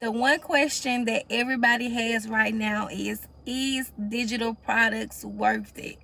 The one question that everybody has right now is digital products worth it?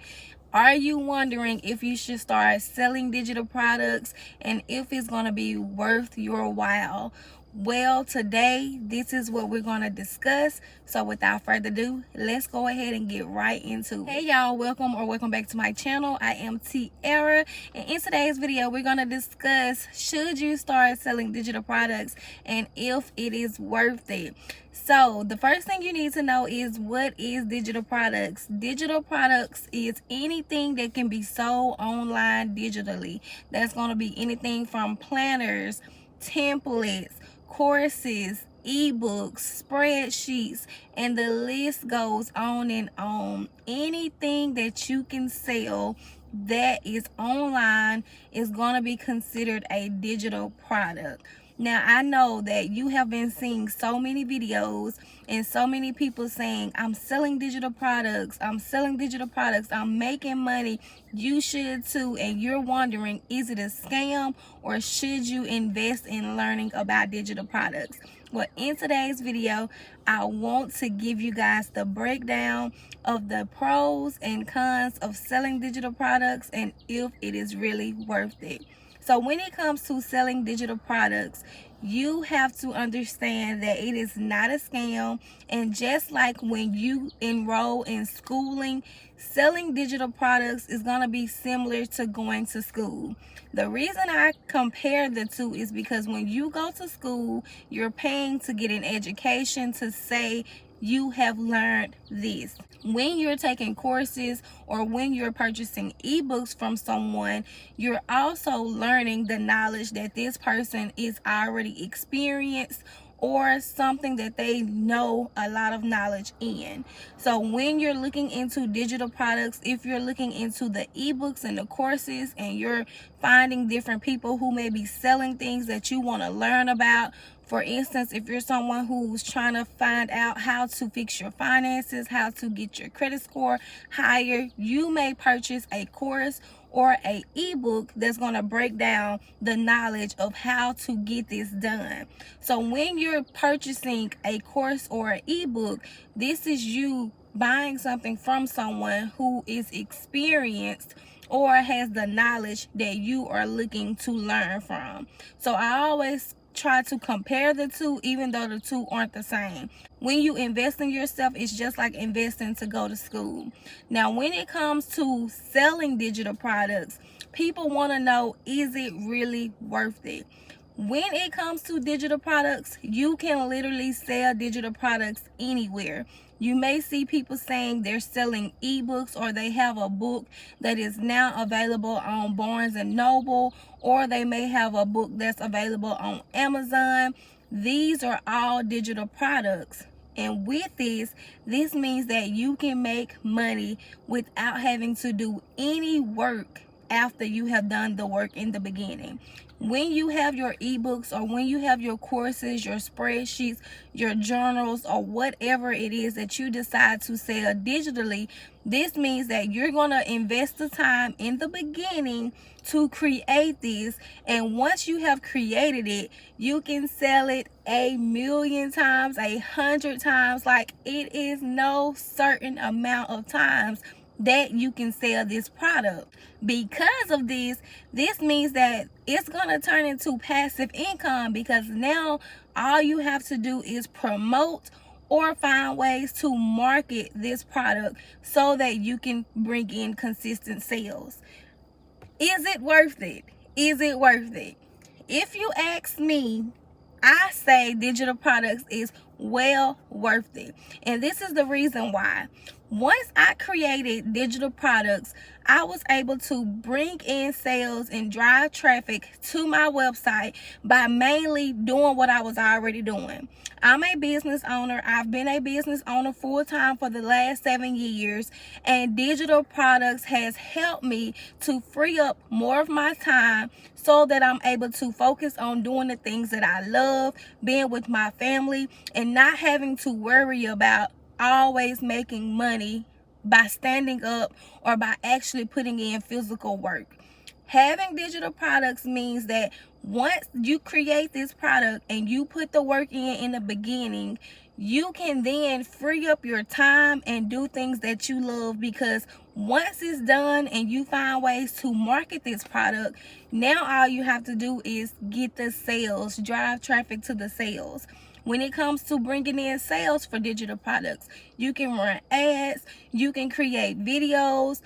Are you wondering if you should start selling digital products and if it's going to be worth your while? Well, today, this is what we're going to discuss. So without further ado, let's go ahead and get right into it. Hey y'all, welcome back to my channel. I am Teara, and in today's video, we're going to discuss should you start selling digital products and if it is worth it. So the first thing you need to know is, what is digital products? Digital products is anything that can be sold online digitally. That's going to be anything from planners, templates, courses, ebooks, spreadsheets, and the list goes on and on. Anything that you can sell that is online is going to be considered a digital product. Now, I know that you have been seeing so many videos and so many people saying, I'm selling digital products, I'm making money. You should too, and you're wondering, is it a scam or should you invest in learning about digital products? Well, in today's video, I want to give you guys the breakdown of the pros and cons of selling digital products and if it is really worth it. So when it comes to selling digital products, you have to understand that it is not a scam. And just like when you enroll in schooling, selling digital products is going to be similar to going to school. The reason I compare the two is because when you go to school, you're paying to get an education to say you have learned this. When you're taking courses or when you're purchasing ebooks from someone, you're also learning the knowledge that this person is already experienced or something that they know a lot of knowledge in. So when you're looking into digital products, if you're looking into the ebooks and the courses and you're finding different people who may be selling things that you want to learn about, for instance, if you're someone who's trying to find out how to fix your finances, how to get your credit score higher, you may purchase a course or a ebook that's going to break down the knowledge of how to get this done. So when you're purchasing a course or an ebook, this is you buying something from someone who is experienced or has the knowledge that you are looking to learn from. So I always try to compare the two, even though the two aren't the same. When you invest in yourself, it's just like investing to go to school. Now, when it comes to selling digital products, people want to know, is it really worth it? When it comes to digital products, you can literally sell digital products anywhere. You may see people saying they're selling ebooks, or they have a book that is now available on Barnes and Noble, or they may have a book that's available on Amazon. These are all digital products. And with this means that you can make money without having to do any work after you have done the work in the beginning. When you have your ebooks, or when you have your courses, your spreadsheets, your journals, or whatever it is that you decide to sell digitally, this means that you're going to invest the time in the beginning to create this, and once you have created it, you can sell it 1,000,000 times, 100 times. Like, it is no certain amount of times that you can sell this product. Because of this means that it's going to turn into passive income, because now all you have to do is promote or find ways to market this product so that you can bring in consistent sales. Is it worth it? Is it worth it? If you ask me, I say digital products is well worth it. And this is the reason why. Once I created digital products, I was able to bring in sales and drive traffic to my website by mainly doing what I was already doing. I'm a business owner. I've been a business owner full time for the last 7 years, and digital products has helped me to free up more of my time so that I'm able to focus on doing the things that I love, being with my family, and not having to worry about always making money by standing up or by actually putting in physical work. Having digital products means that once you create this product and you put the work in the beginning, you can then free up your time and do things that you love, because once it's done and you find ways to market this product, now all you have to do is get the sales, drive traffic to the sales. When it comes to bringing in sales for digital products, you can run ads, you can create videos,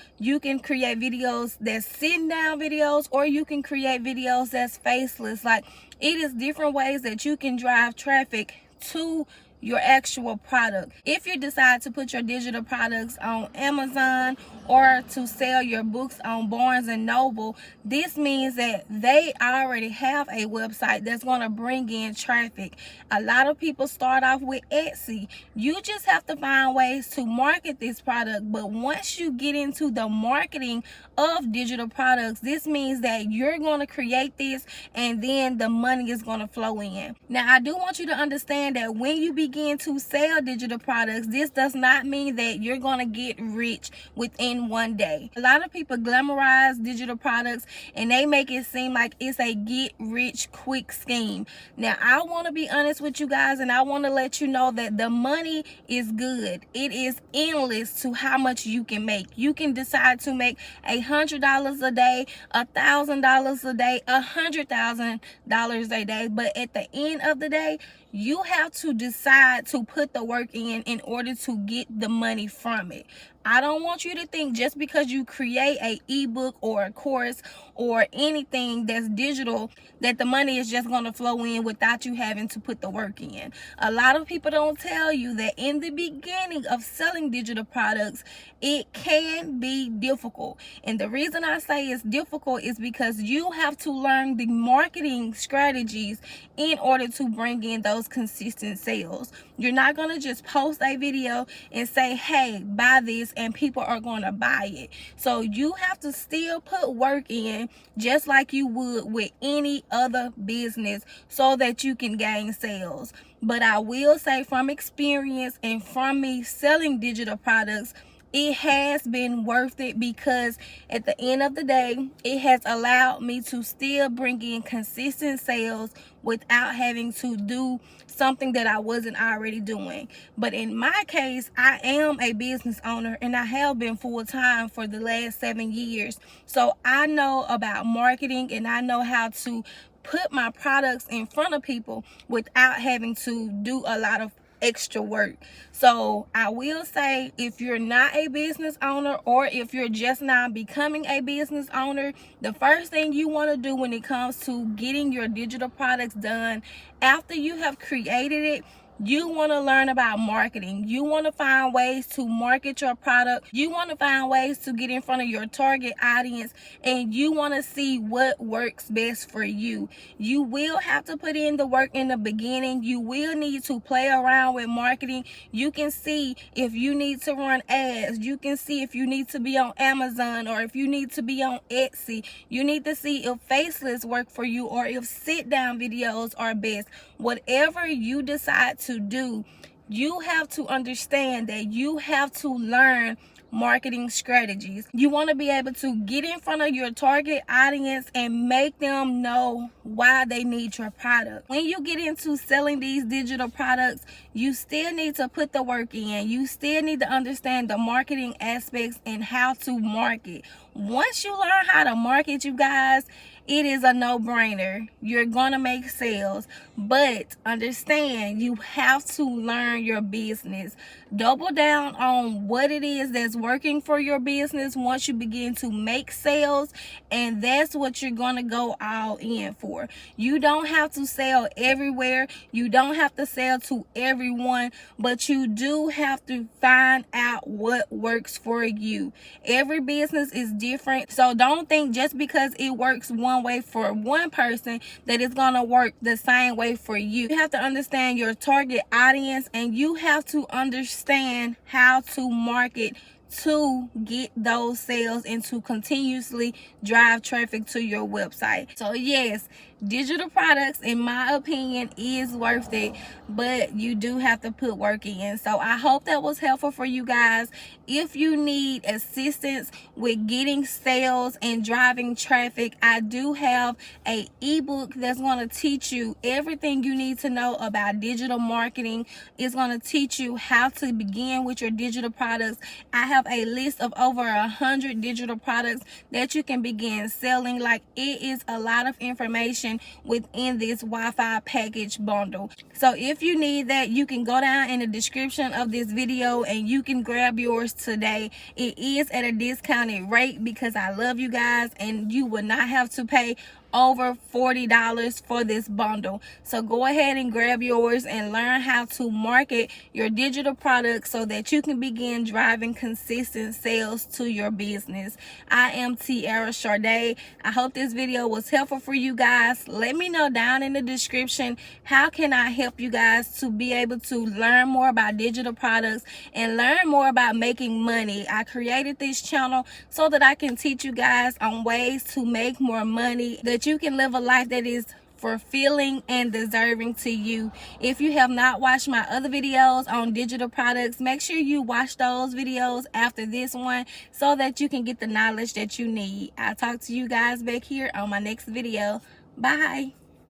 that's sitting down videos, or you can create videos that's faceless. Like, it is different ways that you can drive traffic to your actual product. If you decide to put your digital products on Amazon or to sell your books on Barnes and Noble, this means that they already have a website that's going to bring in traffic. A lot of people start off with Etsy. You just have to find ways to market this product. But once you get into the marketing of digital products, this means that you're going to create this and then the money is going to flow in. Now, I do want you to understand that when you begin to sell digital products, this does not mean that you're going to get rich within one day. A lot of people glamorize digital products and they make it seem like it's a get rich quick scheme. Now, I want to be honest with you guys, and I want to let you know that the money is good. It is endless to how much you can make. You can decide to make $100 a day, $1,000 a day, $100,000 a day, but at the end of the day, you have to decide to put the work in order to get the money from it. I don't want you to think just because you create a ebook or a course or anything that's digital that the money is just going to flow in without you having to put the work in. A lot of people don't tell you that in the beginning of selling digital products, it can be difficult. And the reason I say it's difficult is because you have to learn the marketing strategies in order to bring in those consistent sales. You're not going to just post a video and say, hey, buy this, and people are going to buy it. So you have to still put work in just like you would with any other business so that you can gain sales. But I will say, from experience and from me selling digital products, it has been worth it, because at the end of the day, it has allowed me to still bring in consistent sales without having to do something that I wasn't already doing. But in my case, I am a business owner and I have been full-time for the last 7 years. So I know about marketing and I know how to put my products in front of people without having to do a lot of extra work. So I will say, if you're not a business owner, or if you're just now becoming a business owner, the first thing you want to do when it comes to getting your digital products done, after you have created it, you want to learn about marketing. You want to find ways to market your product. You want to find ways to get in front of your target audience, and you want to see what works best for you. You will have to put in the work in the beginning. You will need to play around with marketing. You can see if you need to run ads. You can see if you need to be on Amazon or if you need to be on Etsy. You need to see if faceless work for you or if sit down videos are best. Whatever you decide to do, you have to understand that you have to learn marketing strategies. You want to be able to get in front of your target audience and make them know why they need your product. When you get into selling these digital products, you still need to put the work in. You still need to understand the marketing aspects and how to market. Once you learn how to market, you guys, it is a no-brainer. You're gonna make sales, but understand you have to learn your business. Double down on what it is that's working for your business once you begin to make sales, and that's what you're gonna go all in for. You don't have to sell everywhere. You don't have to sell to everyone, but you do have to find out what works for you. Every business is different, so don't think just because it works one way for one person that it's gonna work the same way for you. You have to understand your target audience, and you have to understand how to market to get those sales and to continuously drive traffic to your website. So yes, Digital products, in my opinion, is worth it, but you do have to put work in. So I hope that was helpful for you guys. If you need assistance with getting sales and driving traffic, I do have a ebook that's going to teach you everything you need to know about digital marketing. It's going to teach you how to begin with your digital products. I have a list of over 100 digital products that you can begin selling. Like, it is a lot of information within this Wi-Fi package bundle. So if you need that, you can go down in the description of this video and you can grab yours today. It is at a discounted rate because I love you guys, and you will not have to pay over $40 for this bundle. So go ahead and grab yours and learn how to market your digital products so that you can begin driving consistent sales to your business. I am Teara Sade. I hope this video was helpful for you guys. Let me know down in the description, how can I help you guys to be able to learn more about digital products and learn more about making money. I created this channel so that I can teach you guys on ways to make more money, that you can live a life that is fulfilling and deserving to you. If you have not watched my other videos on digital products, make sure you watch those videos after this one so that you can get the knowledge that you need. I'll talk to you guys back here on my next video. Bye.